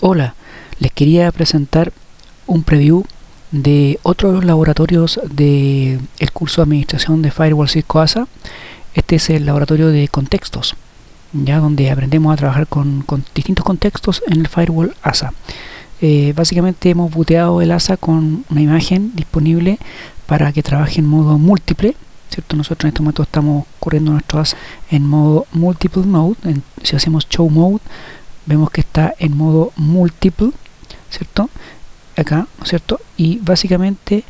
Hola, les quería presentar un preview de otros laboratorios del curso de administración de Firewall Cisco ASA. Este es el laboratorio de contextos, ya donde aprendemos a trabajar con distintos contextos en el Firewall ASA. Básicamente hemos booteado el ASA con una imagen disponible para que trabaje en modo múltiple, ¿cierto? Nosotros en este momento estamos corriendo nuestro ASA en modo multiple mode. Si hacemos show mode, vemos que está en modo múltiple, ¿cierto? Acá, ¿no es cierto? Y básicamente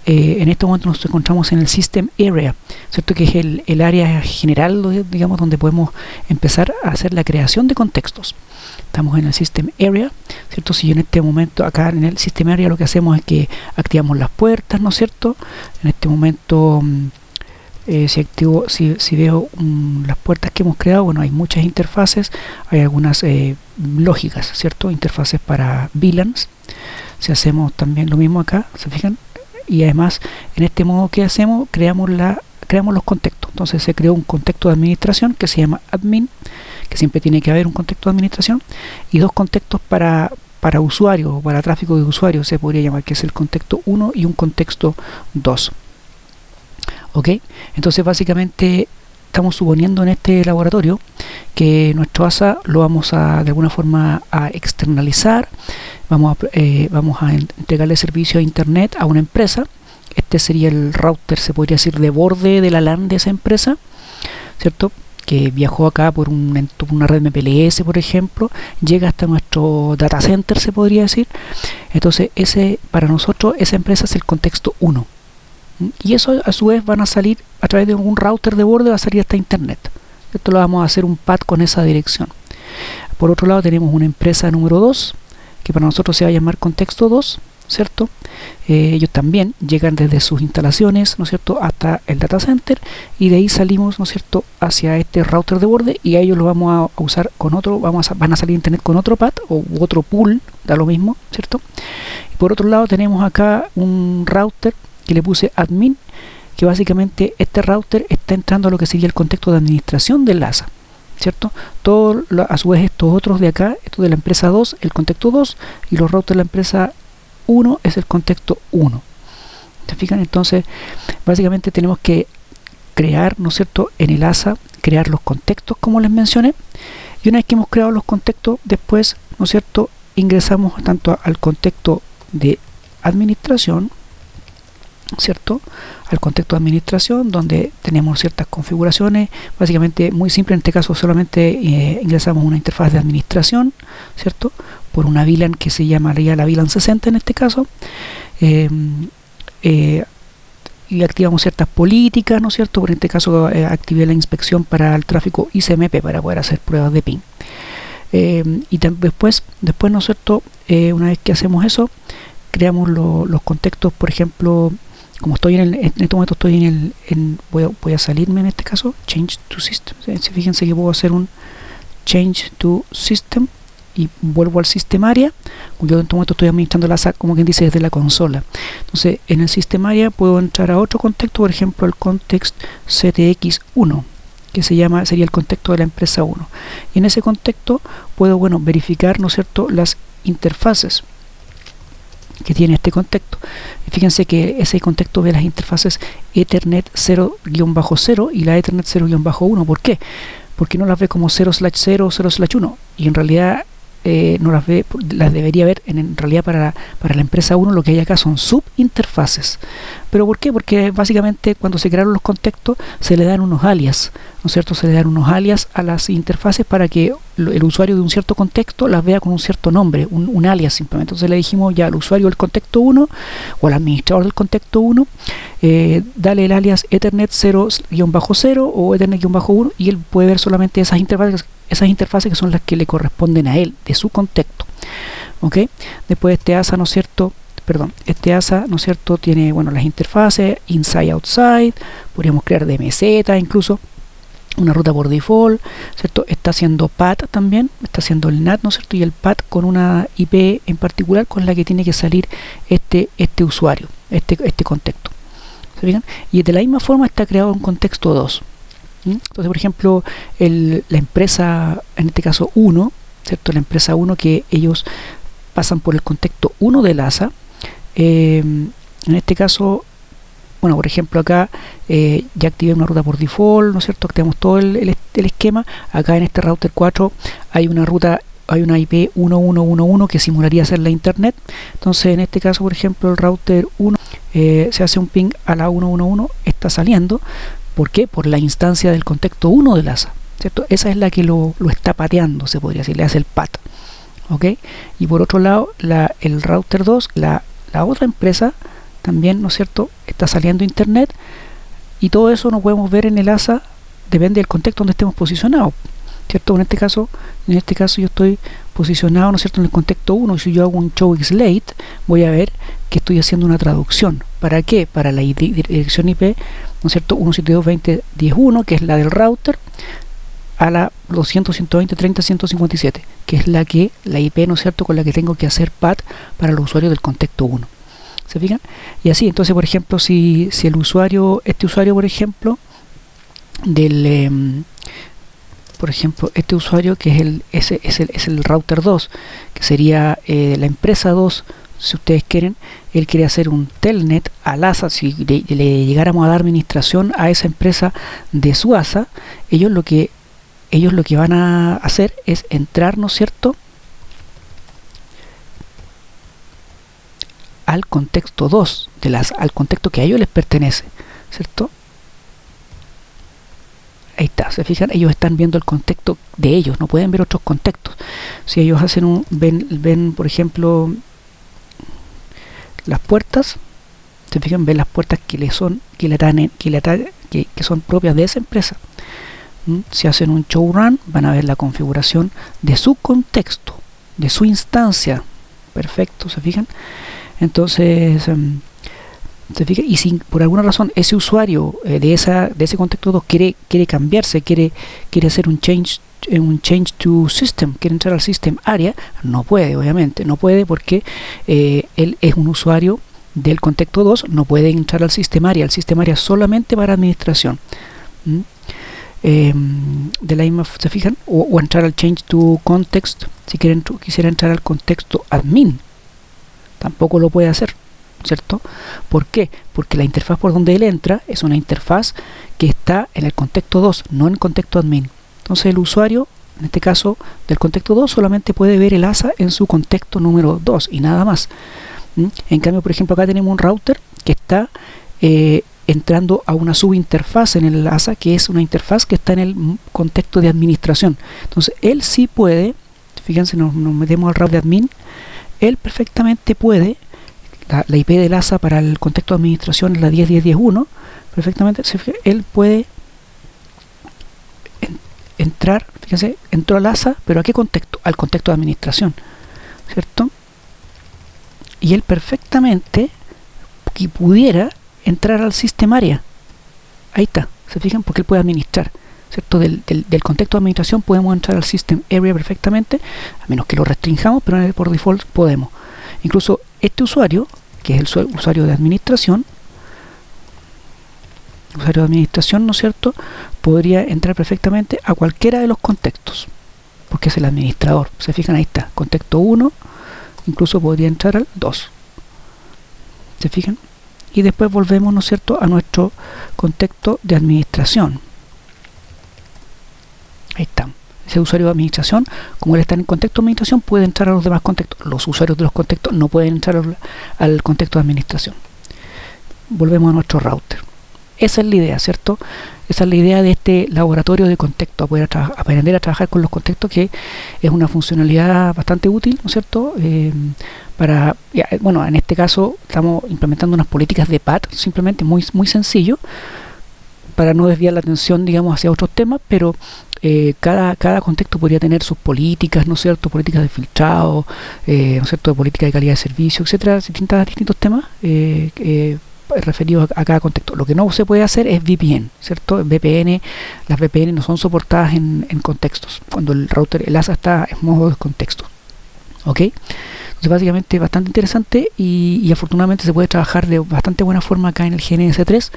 en este momento nos encontramos en el System Area, ¿cierto? Que es el área general, digamos, donde podemos empezar a hacer la creación de contextos. Estamos en el System Area, ¿cierto? Si en este momento acá en el System Area lo que hacemos es que activamos las puertas, ¿no es cierto? En este momento si veo las puertas que hemos creado, bueno, hay muchas interfaces, hay algunas lógicas, ¿cierto? Interfaces para VLANs. Si hacemos también lo mismo acá, ¿se fijan? Y además, en este modo que hacemos, creamos los contextos. Entonces se creó un contexto de administración que se llama admin, que siempre tiene que haber un contexto de administración, y dos contextos para usuarios, o para tráfico de usuarios, se podría llamar, que es el contexto 1 y un contexto 2. ¿Ok? Entonces básicamente estamos suponiendo en este laboratorio que nuestro ASA lo vamos a de alguna forma a externalizar, vamos a entregarle servicio a internet a una empresa. Este sería el router, se podría decir, de borde de la LAN de esa empresa, ¿cierto? Que viajó acá por una red MPLS, por ejemplo, llega hasta nuestro data center, se podría decir. Entonces para nosotros esa empresa es el contexto 1. Y eso a su vez van a salir a través de un router de borde, va a salir hasta internet. Esto lo vamos a hacer un path con esa dirección. Por otro lado tenemos una empresa número 2, que para nosotros se va a llamar contexto 2, ¿cierto? Ellos también llegan desde sus instalaciones, ¿no es cierto?, hasta el data center, y de ahí salimos, ¿no es cierto?, hacia este router de borde, y a ellos lo vamos a usar con otro, van a salir a internet con otro path o otro pool, da lo mismo, ¿cierto? Y por otro lado tenemos acá un router que le puse admin, que básicamente este router está entrando a lo que sería el contexto de administración del ASA, ¿cierto? Todo a su vez estos otros de acá, esto de la empresa 2, el contexto 2, y los routers de la empresa 1 es el contexto 1. ¿Se fijan? Entonces básicamente tenemos que crear, ¿no es cierto?, en el ASA, crear los contextos como les mencioné, y una vez que hemos creado los contextos, después, ¿no es cierto?, ingresamos tanto al contexto de administración, ¿cierto?, al contexto de administración, donde tenemos ciertas configuraciones, básicamente muy simple. En este caso solamente ingresamos una interfaz de administración, ¿cierto?, por una VLAN que se llamaría la VLAN 60 en este caso, y activamos ciertas políticas, ¿no es cierto? Por este caso activé la inspección para el tráfico ICMP para poder hacer pruebas de ping. Y después, ¿no es cierto?, una vez que hacemos eso, creamos los contextos. Por ejemplo, como estoy en este momento estoy voy a salirme en este caso, change to system. Fíjense que puedo hacer un change to system y vuelvo al system area. Yo en este momento estoy administrando la ASA, como quien dice, desde la consola. Entonces en el system area puedo entrar a otro contexto, por ejemplo el context CTX1, que sería el contexto de la empresa 1, y en ese contexto puedo, bueno, verificar, ¿no es cierto?, las interfaces que tiene este contexto. Fíjense que ese contexto ve las interfaces Ethernet 0-0 y la Ethernet 0-1. ¿Por qué? Porque no las ve como 0/0, 0/1, y en realidad no las ve, las debería ver en realidad para la empresa 1. Lo que hay acá son subinterfaces. ¿Pero por qué? Porque básicamente cuando se crearon los contextos se le dan unos alias, ¿no es cierto? Se le dan unos alias a las interfaces para que el usuario de un cierto contexto las vea con un cierto nombre, un alias simplemente. Entonces le dijimos ya al usuario del contexto 1 o al administrador del contexto 1, dale el alias Ethernet 0-0 o Ethernet-1, y él puede ver solamente esas interfaces que son las que le corresponden a él, de su contexto. ¿Ok? Después este ASA, ¿no es cierto?, tiene, bueno, las interfaces inside, outside, podríamos crear DMZ, incluso una ruta por default, ¿cierto? Está haciendo path también, está haciendo el NAT, ¿no es cierto?, y el path con una IP en particular con la que tiene que salir este usuario, este contexto. ¿Se fijan? Y de la misma forma está creado un contexto 2. Entonces, por ejemplo, la empresa, en este caso 1, ¿cierto?, la empresa 1, que ellos pasan por el contexto 1 del ASA. En este caso, bueno, por ejemplo acá ya activé una ruta por default, ¿no es cierto? Activamos todo el esquema. Acá en este router 4 hay una ruta, hay una IP 1111 que simularía ser la internet. Entonces en este caso, por ejemplo, el router 1 se hace un ping a la 111, está saliendo. ¿Por qué? Por la instancia del contexto 1 del ASA, ¿cierto? Esa es la que lo está pateando, se podría decir, le hace el pat. ¿Ok? Y por otro lado, el router 2, la otra empresa también, ¿no es cierto?, está saliendo internet, y todo eso lo podemos ver en el ASA, depende del contexto donde estemos posicionados, ¿cierto? En este caso yo estoy posicionado, ¿no es cierto?, en el contexto 1, y si yo hago un show xlate, voy a ver que estoy haciendo una traducción. ¿Para qué? Para la dirección IP, ¿no es cierto?, 172.20.10.1, que es la del router, a la 200.120.30.157, que es la IP, ¿no es cierto?, con la que tengo que hacer pat para los usuarios del contexto 1. ¿Se fijan? Y así, entonces, por ejemplo, si el usuario, por ejemplo, este usuario que es el router 2, que sería la empresa 2, si ustedes quieren, él quiere hacer un telnet al ASA. Si le llegáramos a dar administración a esa empresa de su ASA, ellos lo que van a hacer es entrar, ¿no es cierto?, al contexto 2 al contexto que a ellos les pertenece, ¿cierto? Ahí está, se fijan, ellos están viendo el contexto de ellos, no pueden ver otros contextos. Si ellos hacen ven por ejemplo las puertas, se fijan, ven las puertas que son propias de esa empresa. Si hacen un show run, van a ver la configuración de su contexto, de su instancia. Perfecto, se fijan. Entonces, se fija, y si por alguna razón ese usuario de ese contexto 2 quiere cambiarse, quiere hacer un change to system, quiere entrar al system area, no puede, obviamente, no puede, porque él es un usuario del contexto 2, no puede entrar al system area. El system area solamente para administración. De la misma, se fijan, o entrar al change to context. Si quisiera entrar al contexto admin, tampoco lo puede hacer, ¿cierto? ¿Por qué? Porque la interfaz por donde él entra es una interfaz que está en el contexto 2, no en el contexto admin. Entonces el usuario, en este caso del contexto 2, solamente puede ver el ASA en su contexto número 2 y nada más. En cambio, por ejemplo, acá tenemos un router que está entrando a una subinterfaz en el ASA, que es una interfaz que está en el contexto de administración. Entonces él sí puede, fíjense, nos metemos al router de admin, él perfectamente puede, la IP del ASA para el contexto de administración es la 10.10.10.1, perfectamente, él puede entrar, fíjense, entró al ASA, pero ¿a qué contexto? Al contexto de administración, ¿cierto? Y él perfectamente que pudiera entrar al sistema área. Ahí está, se fijan, porque él puede administrar, ¿cierto? Del contexto de administración podemos entrar al system area perfectamente, a menos que lo restringamos, pero por default podemos. Incluso este usuario, que es el usuario de administración, ¿no es cierto?, podría entrar perfectamente a cualquiera de los contextos, porque es el administrador. Se fijan, ahí está, contexto 1, incluso podría entrar al 2. ¿Se fijan? Y después volvemos, ¿no es cierto?, a nuestro contexto de administración. Ahí está. Ese usuario de administración, como él está en el contexto de administración, puede entrar a los demás contextos. Los usuarios de los contextos no pueden entrar al contexto de administración. Volvemos a nuestro router. Esa es la idea, ¿cierto? Esa es la idea de este laboratorio de contexto, poder aprender a trabajar con los contextos, que es una funcionalidad bastante útil, ¿no es cierto? Bueno, en este caso estamos implementando unas políticas de PAT, simplemente muy sencillo, para no desviar la atención, digamos, hacia otros temas, pero cada contexto podría tener sus políticas, ¿no es cierto?, políticas de filtrado, ¿no es cierto?, de política de calidad de servicio, etcétera, distintos temas referidos a cada contexto. Lo que no se puede hacer es VPN, ¿cierto? Las VPN no son soportadas en contextos, cuando el router, el ASA está en modo de contexto. ¿Ok? Entonces básicamente bastante interesante y afortunadamente se puede trabajar de bastante buena forma acá en el GNS3,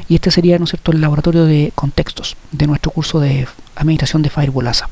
y este sería, ¿no es cierto?, el laboratorio de contextos de nuestro curso de administración de Firewall ASA.